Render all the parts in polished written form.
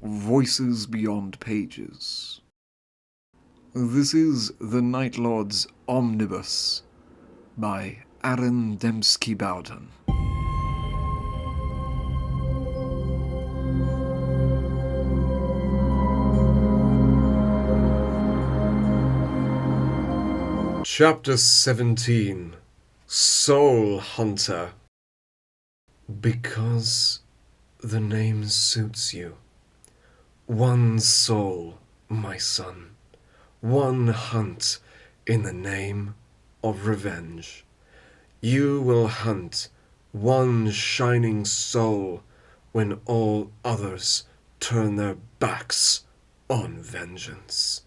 Voices Beyond Pages. This is The Night Lord's Omnibus by Aaron Dembski-Bowden. Chapter 17 Soul Hunter. Because the name suits you. One soul, my son. One hunt in the name of revenge. You will hunt one shining soul when all others turn their backs on vengeance.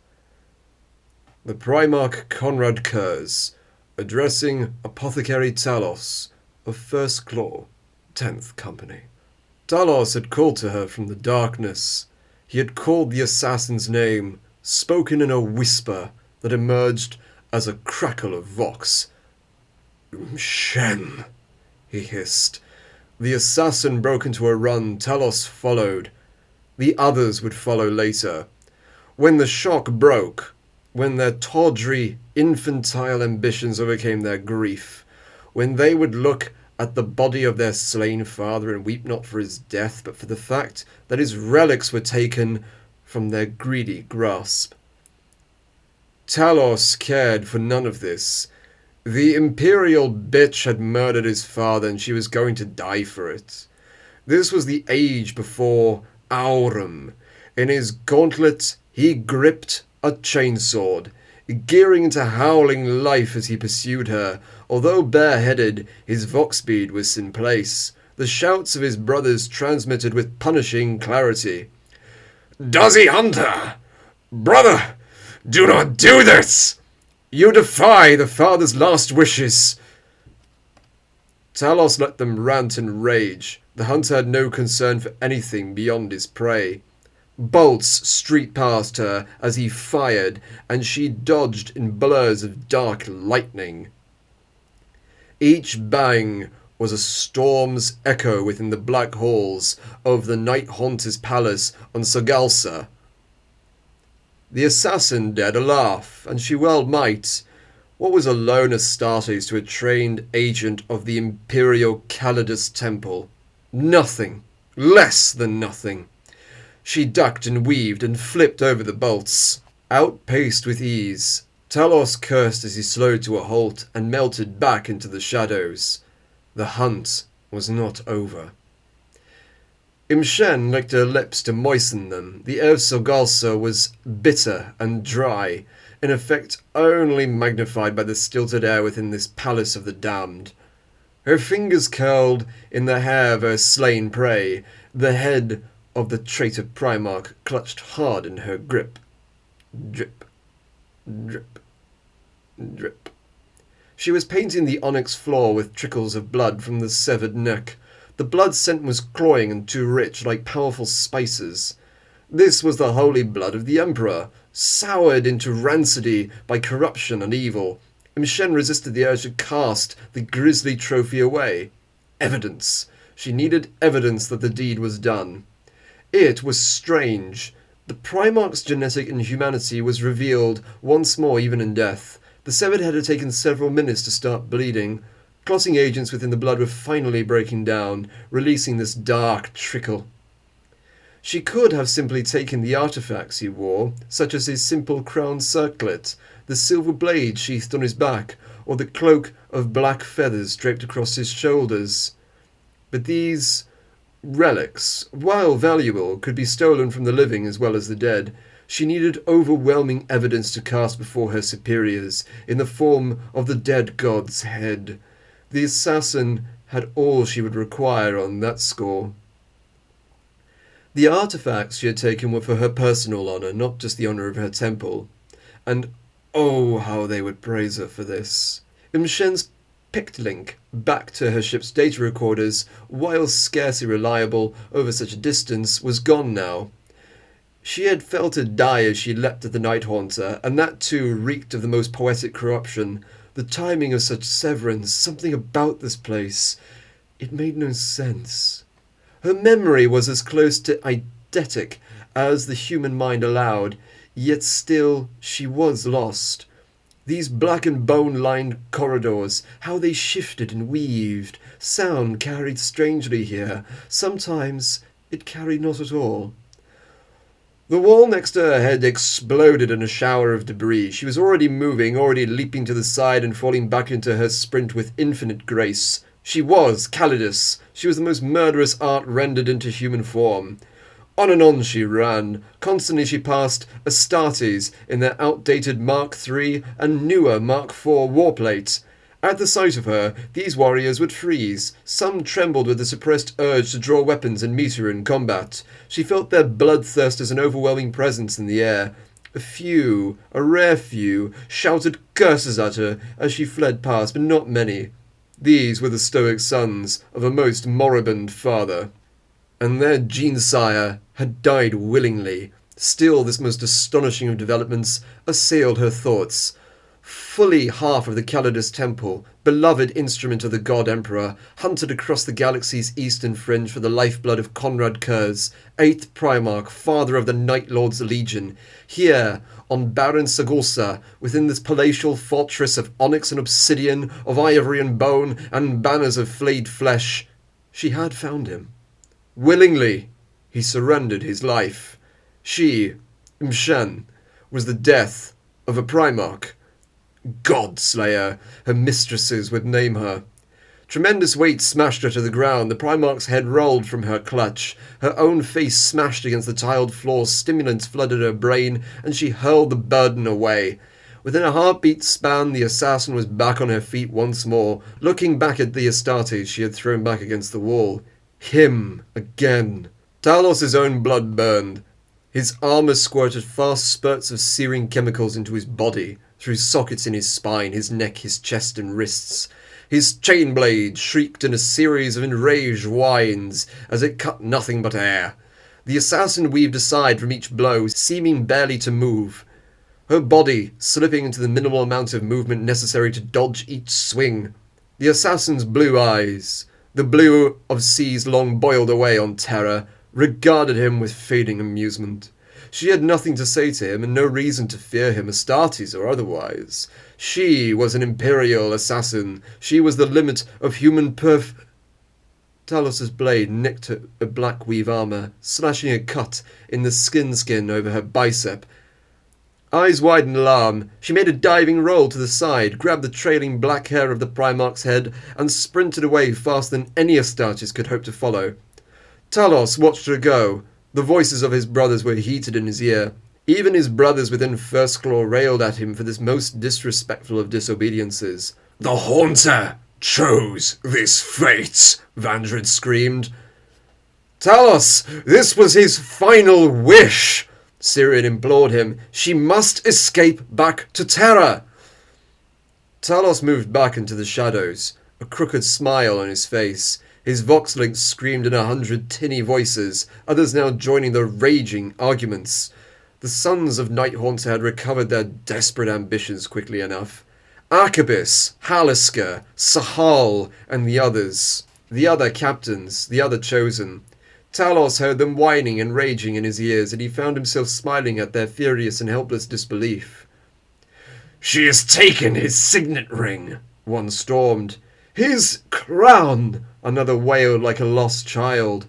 The Primarch Conrad Kurz, addressing Apothecary Talos of First Claw, 10th Company. Talos had called to her from the darkness. He had called the assassin's name, spoken in a whisper that emerged as a crackle of vox. "Shen," he hissed. The assassin broke into a run. Talos followed. The others would follow later. When the shock broke, when their tawdry, infantile ambitions overcame their grief, when they would look at the body of their slain father and weep not for his death, but for the fact that his relics were taken from their greedy grasp. Talos cared for none of this. The imperial bitch had murdered his father, and she was going to die for it. This was the age before Aurum. In his gauntlet, he gripped a chainsword, gearing into howling life as he pursued her. Although bareheaded, his vox bead was in place. The shouts of his brothers transmitted with punishing clarity. "Does he hunt her? Brother, do not do this! You defy the father's last wishes!" Talos let them rant and rage. The hunter had no concern for anything beyond his prey. Bolts streaked past her as he fired, and she dodged in blurs of dark lightning. Each bang was a storm's echo within the black halls of the Night Haunter's palace on Sogalsa. The assassin dared a laugh, and she well might. What was alone Astartes to a trained agent of the Imperial Calidus Temple? Nothing. Less than nothing. She ducked and weaved and flipped over the bolts. Outpaced with ease, Talos cursed as he slowed to a halt and melted back into the shadows. The hunt was not over. Imshen licked her lips to moisten them. The air of Sogalsa was bitter and dry, in effect only magnified by the stilted air within this palace of the damned. Her fingers curled in the hair of her slain prey. The head of the traitor Primarch clutched hard in her grip. Drip, drip, drip. She was painting the onyx floor with trickles of blood from the severed neck. The blood scent was cloying and too rich, like powerful spices. This was the holy blood of the Emperor, soured into rancidity by corruption and evil. Imshen resisted the urge to cast the grisly trophy away. Evidence. She needed evidence that the deed was done. It was strange. The Primarch's genetic inhumanity was revealed once more even in death. The severed head had taken several minutes to start bleeding. Clotting agents within the blood were finally breaking down, releasing this dark trickle. She could have simply taken the artifacts he wore, such as his simple crown circlet, the silver blade sheathed on his back, or the cloak of black feathers draped across his shoulders. But these relics, while valuable, could be stolen from the living as well as the dead. She needed overwhelming evidence to cast before her superiors, in the form of the dead god's head. The assassin had all she would require on that score. The artifacts she had taken were for her personal honor, not just the honor of her temple. And oh, how they would praise her for this. Imshen's picked link back to her ship's data recorders, while scarcely reliable over such a distance, was gone now. She had felt her die as she leapt at the Night Haunter, and that too reeked of the most poetic corruption. The timing of such severance, something about this place, it made no sense. Her memory was as close to eidetic as the human mind allowed, yet still she was lost. These black and bone-lined corridors, how they shifted and weaved. Sound carried strangely here. Sometimes it carried not at all. The wall next to her head exploded in a shower of debris. She was already moving, already leaping to the side and falling back into her sprint with infinite grace. She was Calidus. She was the most murderous art rendered into human form. On and on she ran. Constantly she passed Astartes in their outdated Mark III and newer Mark IV warplates. At the sight of her, these warriors would freeze. Some trembled with the suppressed urge to draw weapons and meet her in combat. She felt their bloodthirst as an overwhelming presence in the air. A few, a rare few, shouted curses at her as she fled past, but not many. These were the stoic sons of a most moribund father. And their gene-sire had died willingly. Still, this most astonishing of developments assailed her thoughts. Fully half of the Calidus Temple, beloved instrument of the God Emperor, hunted across the galaxy's eastern fringe for the lifeblood of Conrad Kurz, 8th Primarch, father of the Night Lord's Legion. Here, on barren Sagulsa, within this palatial fortress of onyx and obsidian, of ivory and bone, and banners of flayed flesh, she had found him. Willingly, he surrendered his life. She, M'Shen, was the death of a Primarch. God-slayer, her mistresses would name her. Tremendous weight smashed her to the ground. The Primarch's head rolled from her clutch. Her own face smashed against the tiled floor. Stimulants flooded her brain, and she hurled the burden away. Within a heartbeat span, the assassin was back on her feet once more, looking back at the Astartes she had thrown back against the wall. Him again. Talos' own blood burned. His armor squirted fast spurts of searing chemicals into his body, through sockets in his spine, his neck, his chest and wrists. His chain blade shrieked in a series of enraged whines as it cut nothing but air. The assassin weaved aside from each blow, seeming barely to move, her body slipping into the minimal amount of movement necessary to dodge each swing. The assassin's blue eyes, the blue of seas long boiled away on terror, regarded him with fading amusement. She had nothing to say to him and no reason to fear him, Astartes or otherwise. She was an imperial assassin. She was the limit of human Talos' blade nicked her black weave armor, slashing a cut in the skin over her bicep. Eyes wide in alarm, she made a diving roll to the side, grabbed the trailing black hair of the Primarch's head, and sprinted away faster than any Astartes could hope to follow. Talos watched her go. The voices of his brothers were heated in his ear. Even his brothers within First Claw railed at him for this most disrespectful of disobediences. "The Haunter chose this fate," Vandred screamed. "Talos, this was his final wish," Syrian implored him. "She must escape back to Terra." Talos moved back into the shadows, a crooked smile on his face. His vox-links screamed in 100 tinny voices, others now joining the raging arguments. The sons of Nighthaunter had recovered their desperate ambitions quickly enough. Archibus, Halisker, Sahal, and the others. The other captains, the other chosen. Talos heard them whining and raging in his ears, and he found himself smiling at their furious and helpless disbelief. "She has taken his signet ring," one stormed. "His crown," another wailed like a lost child.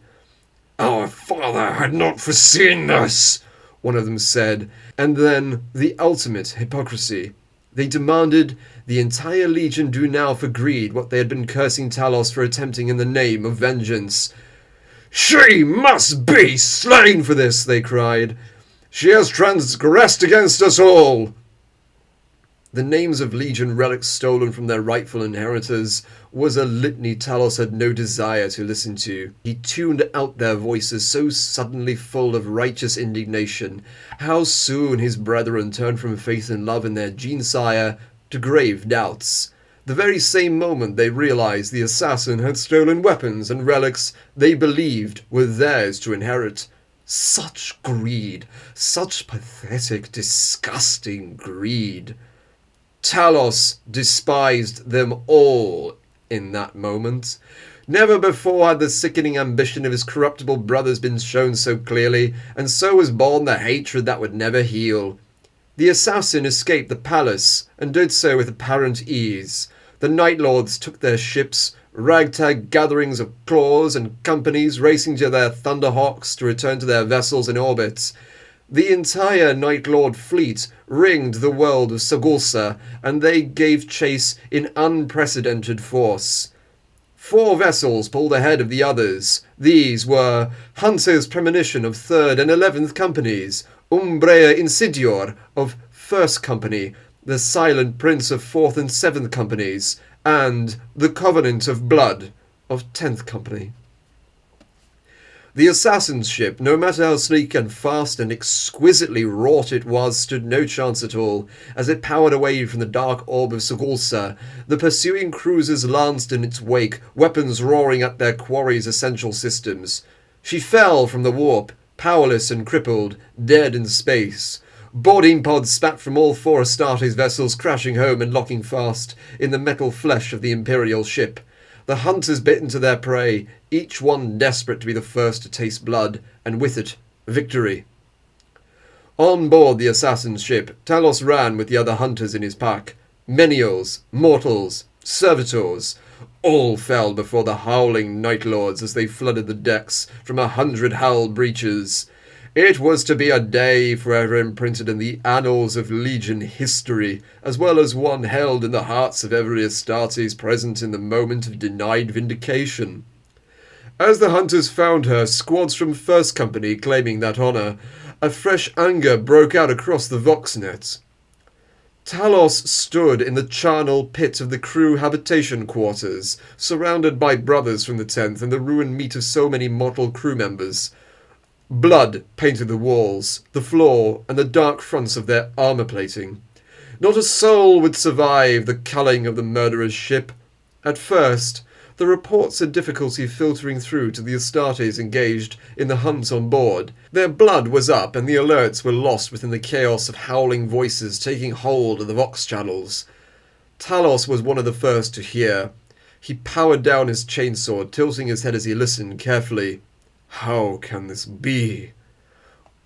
"Our father had not foreseen this," one of them said. And then the ultimate hypocrisy. They demanded the entire legion do now for greed what they had been cursing Talos for attempting in the name of vengeance. "She must be slain for this," they cried. "She has transgressed against us all." The names of Legion relics stolen from their rightful inheritors was a litany Talos had no desire to listen to. He tuned out their voices so suddenly full of righteous indignation. How soon his brethren turned from faith and love in their gene-sire to grave doubts. The very same moment they realized the assassin had stolen weapons and relics they believed were theirs to inherit. Such greed, such pathetic, disgusting greed. Talos despised them all in that moment. Never before had the sickening ambition of his corruptible brothers been shown so clearly, and so was born the hatred that would never heal. The assassin escaped the palace, and did so with apparent ease. The Night Lords took their ships, ragtag gatherings of claws and companies racing to their Thunderhawks to return to their vessels in orbit. The entire Night Lord fleet ringed the world of Sagulsa, and they gave chase in unprecedented force. 4 vessels pulled ahead of the others. These were Hunter's Premonition of 3rd and 11th Companies, Umbrea Insidior of 1st Company, the Silent Prince of 4th and 7th Companies, and the Covenant of Blood of 10th Company. The assassin's ship, no matter how sleek and fast and exquisitely wrought it was, stood no chance at all, as it powered away from the dark orb of Sagulsa. The pursuing cruisers lanced in its wake, weapons roaring at their quarry's essential systems. She fell from the warp, powerless and crippled, dead in space. Boarding pods spat from all 4 Astartes vessels, crashing home and locking fast in the metal flesh of the Imperial ship. The hunters bit into their prey, each one desperate to be the first to taste blood, and with it, victory. On board the assassin's ship, Talos ran with the other hunters in his pack. Menials, mortals, servitors, all fell before the howling Night Lords as they flooded the decks from 100 hull breaches. It was to be a day forever imprinted in the annals of Legion history, as well as one held in the hearts of every Astartes present in the moment of denied vindication. As the hunters found her, squads from 1st Company claiming that honour, a fresh anger broke out across the Voxnet. Talos stood in the charnel pit of the crew habitation quarters, surrounded by brothers from the 10th and the ruined meat of so many mortal crew members. Blood painted the walls, the floor, and the dark fronts of their armour plating. Not a soul would survive the culling of the murderer's ship. At first, the reports had difficulty filtering through to the Astartes engaged in the hunt on board. Their blood was up, and the alerts were lost within the chaos of howling voices taking hold of the Vox channels. Talos was one of the first to hear. He powered down his chainsword, tilting his head as he listened carefully. How can this be?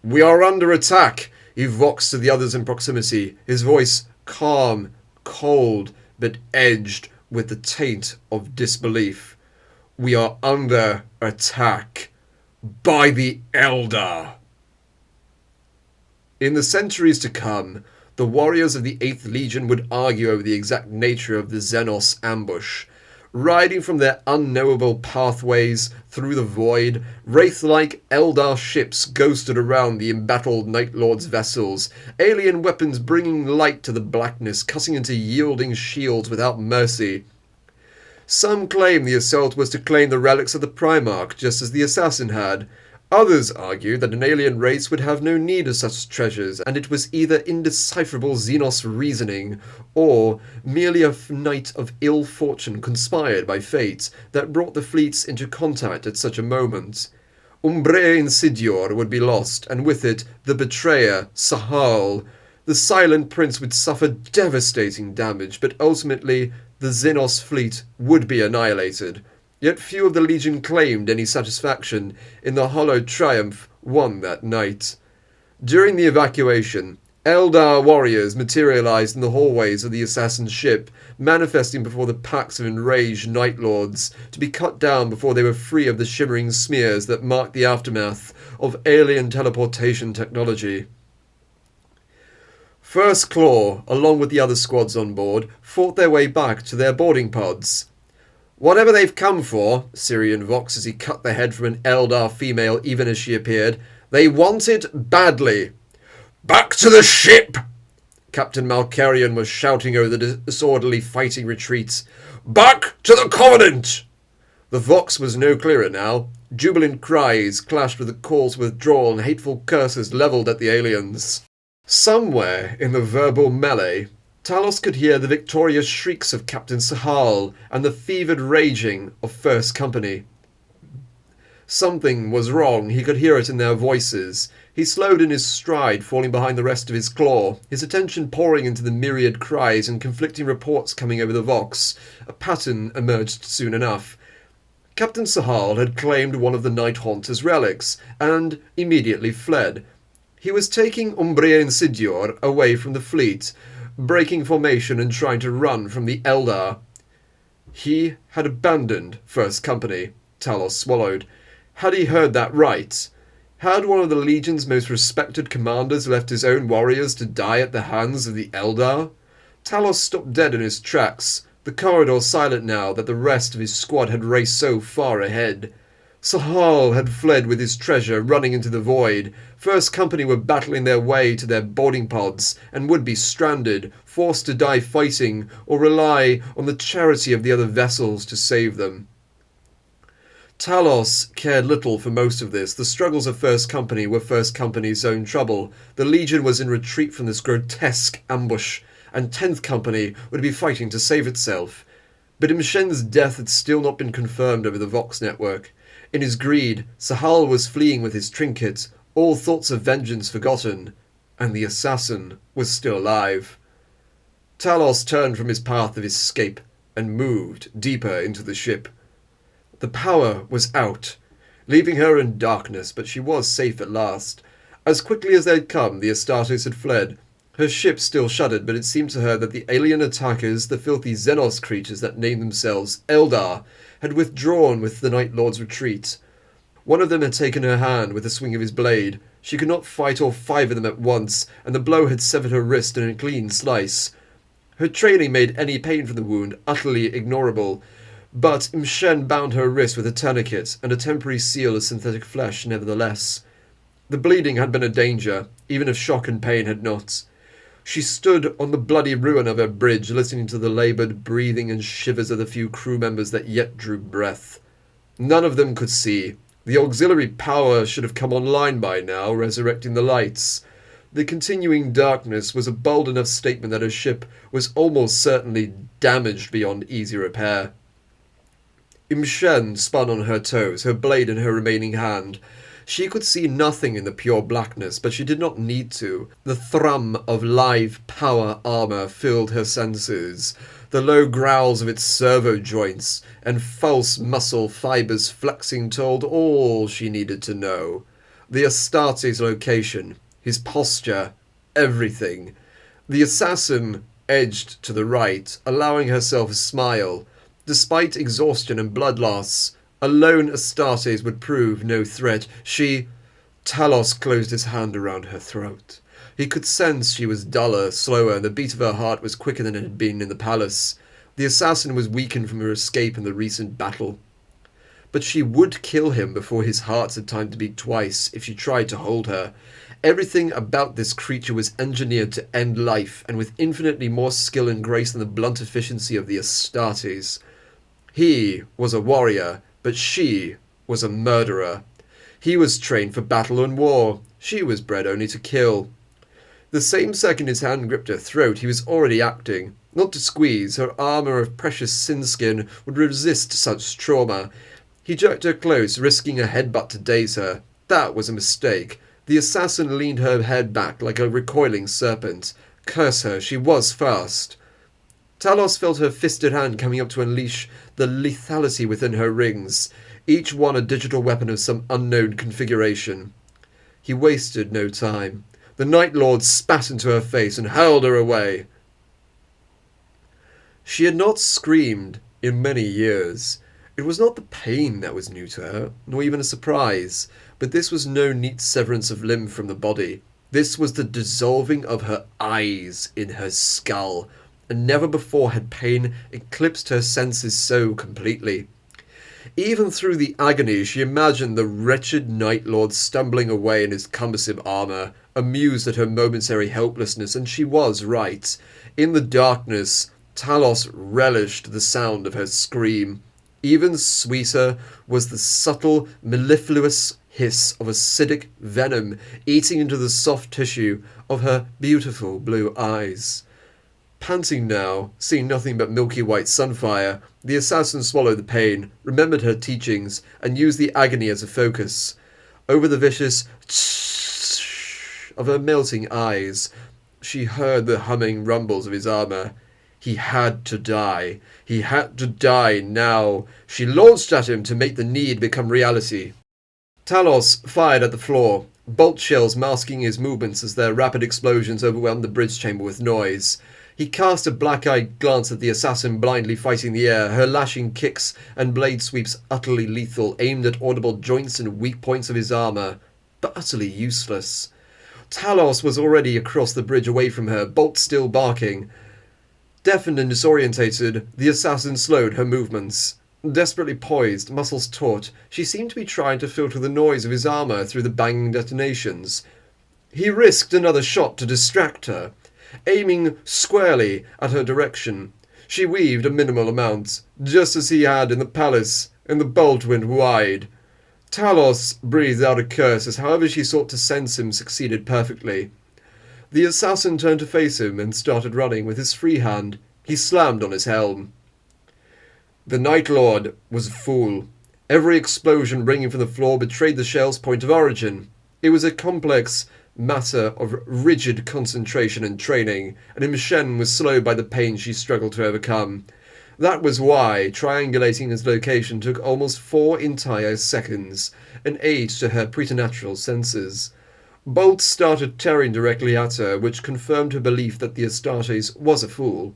We are under attack, he voxed to the others in proximity, his voice calm, cold, but edged with the taint of disbelief. We are under attack by the Eldar. In the centuries to come, the warriors of the 8th Legion would argue over the exact nature of the Xenos ambush. Riding from their unknowable pathways through the void, wraith-like Eldar ships ghosted around the embattled Night Lord's vessels, alien weapons bringing light to the blackness, cutting into yielding shields without mercy. Some claim the assault was to claim the relics of the Primarch, just as the assassin had. Others argue that an alien race would have no need of such treasures, and it was either indecipherable Xenos reasoning, or merely a night of ill fortune conspired by fate that brought the fleets into contact at such a moment. Umbrea Insidior would be lost, and with it the betrayer, Sahal. The Silent Prince would suffer devastating damage, but ultimately the Xenos fleet would be annihilated. Yet few of the Legion claimed any satisfaction in the hollow triumph won that night. During the evacuation, Eldar warriors materialized in the hallways of the assassin's ship, manifesting before the packs of enraged Night Lords, to be cut down before they were free of the shimmering smears that marked the aftermath of alien teleportation technology. First Claw, along with the other squads on board, fought their way back to their boarding pods. Whatever they've come for, Syrian voxed as he cut the head from an Eldar female even as she appeared, they want it badly. Back to the ship! Captain Malkarian was shouting over the disorderly fighting retreats. Back to the Covenant! The vox was no clearer now. Jubilant cries clashed with the calls for withdrawal and hateful curses levelled at the aliens. Somewhere in the verbal melee, Talos could hear the victorious shrieks of Captain Sahal and the fevered raging of First Company. Something was wrong, he could hear it in their voices. He slowed in his stride, falling behind the rest of his claw, his attention pouring into the myriad cries and conflicting reports coming over the vox. A pattern emerged soon enough. Captain Sahal had claimed one of the Night Haunter's relics, and immediately fled. He was taking Umbria Insidior away from the fleet, breaking formation and trying to run from the Eldar. He had abandoned First Company. Talos swallowed. Had he heard that right? Had one of the Legion's most respected commanders left his own warriors to die at the hands of the Eldar? Talos stopped dead in his tracks, the corridor silent now that the rest of his squad had raced so far ahead. Sahal had fled with his treasure, running into the void. First Company were battling their way to their boarding pods and would be stranded, forced to die fighting or rely on the charity of the other vessels to save them. Talos cared little for most of this. The struggles of First Company were First Company's own trouble. The Legion was in retreat from this grotesque ambush, and 10th Company would be fighting to save itself. But Imshen's death had still not been confirmed over the Vox network. In his greed, Sahal was fleeing with his trinket, all thoughts of vengeance forgotten, and the assassin was still alive. Talos turned from his path of escape and moved deeper into the ship. The power was out, leaving her in darkness, but she was safe at last. As quickly as they'd come, the Astartes had fled. Her ship still shuddered, but it seemed to her that the alien attackers, the filthy Xenos creatures that named themselves Eldar, had withdrawn with the Night Lord's retreat. One of them had taken her hand with a swing of his blade. She could not fight all 5 of them at once, and the blow had severed her wrist in a clean slice. Her training made any pain from the wound utterly ignorable, but Imshen bound her wrist with a tourniquet and a temporary seal of synthetic flesh nevertheless. The bleeding had been a danger, even if shock and pain had not. She stood on the bloody ruin of her bridge, listening to the laboured breathing and shivers of the few crew members that yet drew breath. None of them could see. The auxiliary power should have come online by now, resurrecting the lights. The continuing darkness was a bold enough statement that her ship was almost certainly damaged beyond easy repair. Imshen spun on her toes, her blade in her remaining hand. She could see nothing in the pure blackness, but she did not need to. The thrum of live power armor filled her senses. The low growls of its servo joints and false muscle fibers flexing told all she needed to know. The Astartes' location, his posture, everything. The assassin edged to the right, allowing herself a smile. Despite exhaustion and blood loss, a lone Astartes would prove no threat. Talos closed his hand around her throat. He could sense she was duller, slower, and the beat of her heart was quicker than it had been in the palace. The assassin was weakened from her escape in the recent battle. But she would kill him before his heart had time to beat twice if she tried to hold her. Everything about this creature was engineered to end life, and with infinitely more skill and grace than the blunt efficiency of the Astartes. He was a warrior, but she was a murderer. He was trained for battle and war. She was bred only to kill. The same second his hand gripped her throat, he was already acting. Not to squeeze, her armour of precious sin skin would resist such trauma. He jerked her close, risking a headbutt to daze her. That was a mistake. The assassin leaned her head back like a recoiling serpent. Curse her, she was fast. Talos felt her fisted hand coming up to unleash the lethality within her rings, each one a digital weapon of some unknown configuration. He wasted no time. The Night Lord spat into her face and hurled her away. She had not screamed in many years. It was not the pain that was new to her, nor even a surprise, but this was no neat severance of limb from the body. This was the dissolving of her eyes in her skull, and never before had pain eclipsed her senses so completely. Even through the agony, she imagined the wretched Night Lord stumbling away in his cumbersome armour, amused at her momentary helplessness, and she was right. In the darkness, Talos relished the sound of her scream. Even sweeter was the subtle, mellifluous hiss of acidic venom eating into the soft tissue of her beautiful blue eyes. Panting now, seeing nothing but milky white sunfire, the assassin swallowed the pain, remembered her teachings, and used the agony as a focus. Over the vicious of her melting eyes, she heard the humming rumbles of his armour. He had to die. He had to die now. She launched at him to make the need become reality. Talos fired at the floor, bolt shells masking his movements as their rapid explosions overwhelmed the bridge chamber with noise. He cast a black-eyed glance at the assassin blindly fighting the air, her lashing kicks and blade sweeps utterly lethal, aimed at audible joints and weak points of his armor, but utterly useless. Talos was already across the bridge away from her, bolt still barking. Deafened and disorientated, the assassin slowed her movements. Desperately poised, muscles taut, she seemed to be trying to filter the noise of his armor through the banging detonations. He risked another shot to distract her, aiming squarely at her direction. She weaved a minimal amount, just as he had in the palace, and the bolt went wide. Talos breathed out a curse as however she sought to sense him succeeded perfectly. The assassin turned to face him and started running with his free hand. He slammed on his helm. The Night Lord was a fool. Every explosion ringing from the floor betrayed the shell's point of origin. It was a complex matter of rigid concentration and training, and Imshen was slowed by the pain she struggled to overcome. That was why triangulating his location took almost 4 entire seconds, an aid to her preternatural senses. Bolts started tearing directly at her, which confirmed her belief that the Astartes was a fool.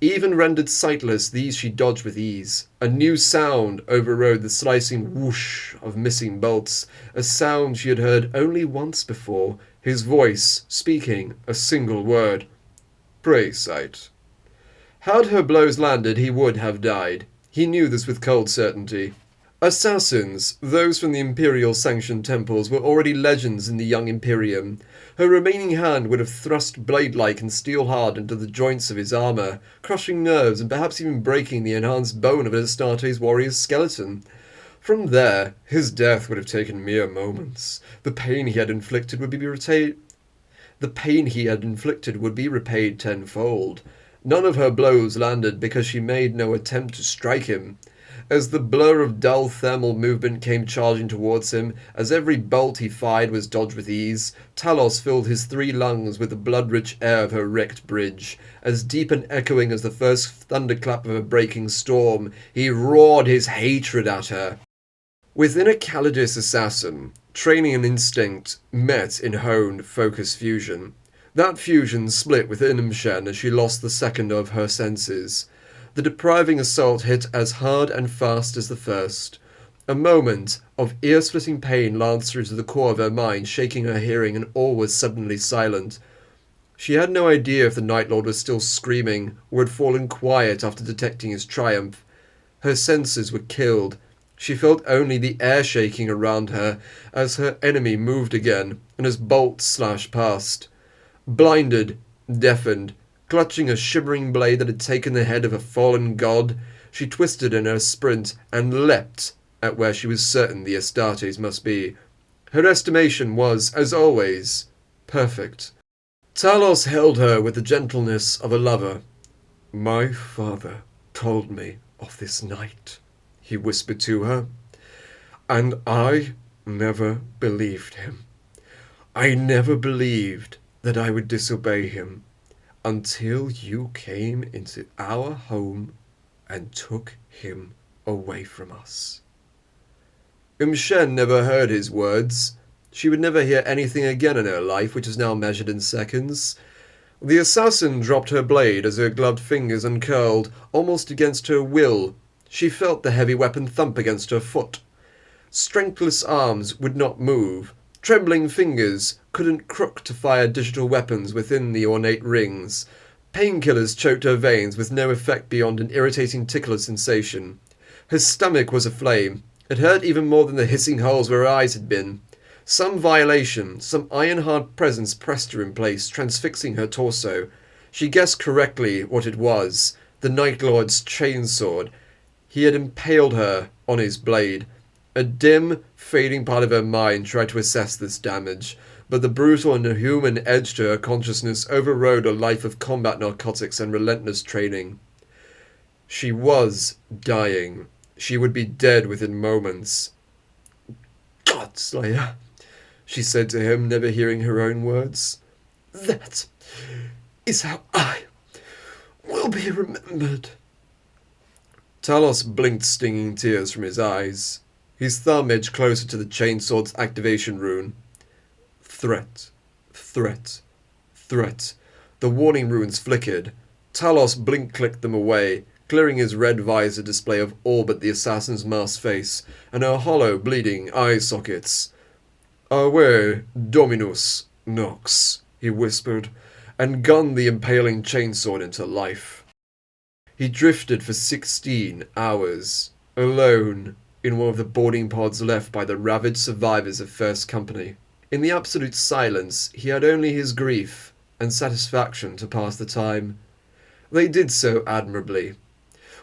Even rendered sightless, these she dodged with ease. A new sound overrode the slicing whoosh of missing bolts, a sound she had heard only once before, his voice speaking a single word. "Pray, sight." Had her blows landed, he would have died. He knew this with cold certainty. Assassins, those from the Imperial-sanctioned temples, were already legends in the young Imperium. Her remaining hand would have thrust blade-like and steel-hard into the joints of his armor, crushing nerves and perhaps even breaking the enhanced bone of an Astartes warrior's skeleton. From there, his death would have taken mere moments. The pain he had inflicted would be repaid tenfold. None of her blows landed because she made no attempt to strike him. As the blur of dull thermal movement came charging towards him, as every bolt he fired was dodged with ease, Talos filled his 3 lungs with the blood-rich air of her wrecked bridge. As deep and echoing as the first thunderclap of a breaking storm, he roared his hatred at her. Within a Calidus assassin, training and instinct met in honed focus fusion. That fusion split within Imshen as she lost the second of her senses. The depriving assault hit as hard and fast as the first. A moment of ear-splitting pain lanced through to the core of her mind, shaking her hearing, and all was suddenly silent. She had no idea if the Night Lord was still screaming, or had fallen quiet after detecting his triumph. Her senses were killed. She felt only the air shaking around her as her enemy moved again, and as bolts slashed past. Blinded, deafened, clutching a shimmering blade that had taken the head of a fallen god, she twisted in her sprint and leapt at where she was certain the Astartes must be. Her estimation was, as always, perfect. Talos held her with the gentleness of a lover. "My father told me of this night," he whispered to her, "and I never believed him. I never believed that I would disobey him. Until you came into our home and took him away from us." Imshen never heard his words. She would never hear anything again in her life, which was now measured in seconds. The assassin dropped her blade as her gloved fingers uncurled, almost against her will. She felt the heavy weapon thump against her foot. Strengthless arms would not move. Trembling fingers couldn't crook to fire digital weapons within the ornate rings. Painkillers choked her veins with no effect beyond an irritating tickler sensation. Her stomach was aflame. It hurt even more than the hissing holes where her eyes had been. Some violation, some iron-hard presence pressed her in place, transfixing her torso. She guessed correctly what it was. The Night Lord's chainsword. He had impaled her on his blade. A dim, fading part of her mind tried to assess this damage, but the brutal and inhuman edge to her consciousness overrode a life of combat narcotics and relentless training. She was dying. She would be dead within moments. "Godslayer," she said to him, never hearing her own words. "That is how I will be remembered. Talos blinked stinging tears from his eyes. His thumb edged closer to the chainsword's activation rune. Threat. Threat. Threat. The warning runes flickered. Talos blink-clicked them away, clearing his red visor display of all but the assassin's masked face and her hollow, bleeding eye sockets. "Away, Dominus Nox," he whispered, and gunned the impaling chainsword into life. He drifted for 16 hours, alone, in one of the boarding pods left by the ravaged survivors of First Company. In the absolute silence, he had only his grief and satisfaction to pass the time. They did so admirably.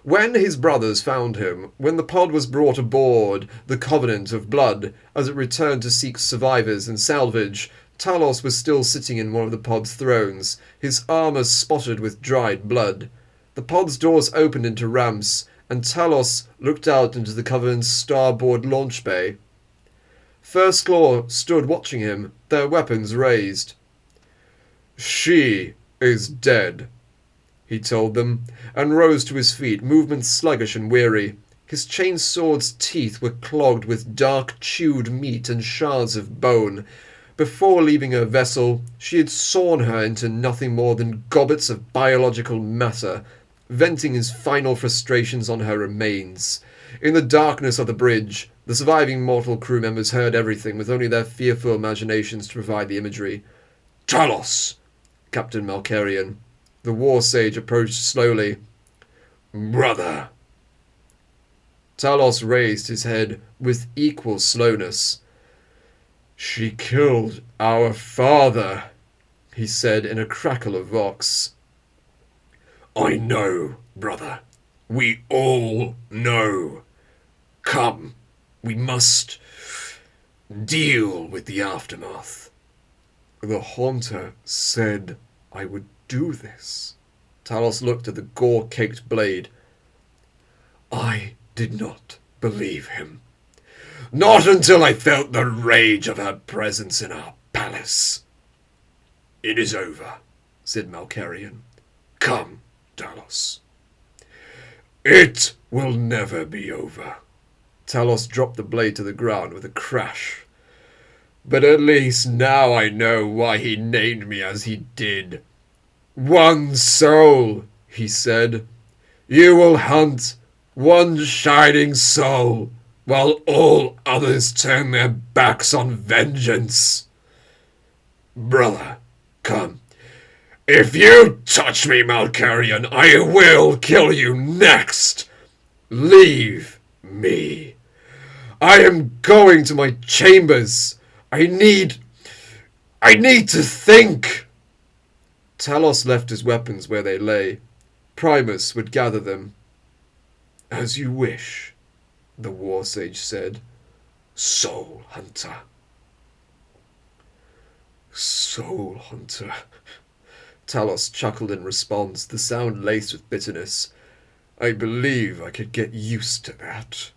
When his brothers found him, when the pod was brought aboard the Covenant of Blood as it returned to seek survivors and salvage, Talos was still sitting in one of the pod's thrones, his armour spotted with dried blood. The pod's doors opened into ramps, and Talos looked out into the Covenant's starboard launch bay. First Claw stood watching him, their weapons raised. "She is dead," he told them, and rose to his feet, movement sluggish and weary. His chainsword's teeth were clogged with dark chewed meat and shards of bone. Before leaving her vessel, she had sawn her into nothing more than gobbets of biological matter, venting his final frustrations on her remains. In the darkness of the bridge, the surviving mortal crew members heard everything, with only their fearful imaginations to provide the imagery. "Talos!" Captain Malkarian. The war sage approached slowly. "Brother!" Talos raised his head with equal slowness. "She killed our father," he said in a crackle of vox. "I know, brother. We all know. Come, we must deal with the aftermath." "The Haunter said I would do this." Talos looked at the gore-caked blade. "I did not believe him. Not until I felt the rage of her presence in our palace." "It is over," said Malkarian. "Come, Talos." "It will never be over." Talos dropped the blade to the ground with a crash. "But at least now I know why he named me as he did. One soul," he said. "You will hunt one shining soul, while all others turn their backs on vengeance. Brother, come. If you touch me, Malkarian, I will kill you next. Leave me. I am going to my chambers. I need to think." Talos left his weapons where they lay. Primus would gather them. "As you wish," the war sage said. "Soul Hunter." "Soul Hunter." Talos chuckled in response, the sound laced with bitterness. "I believe I could get used to that."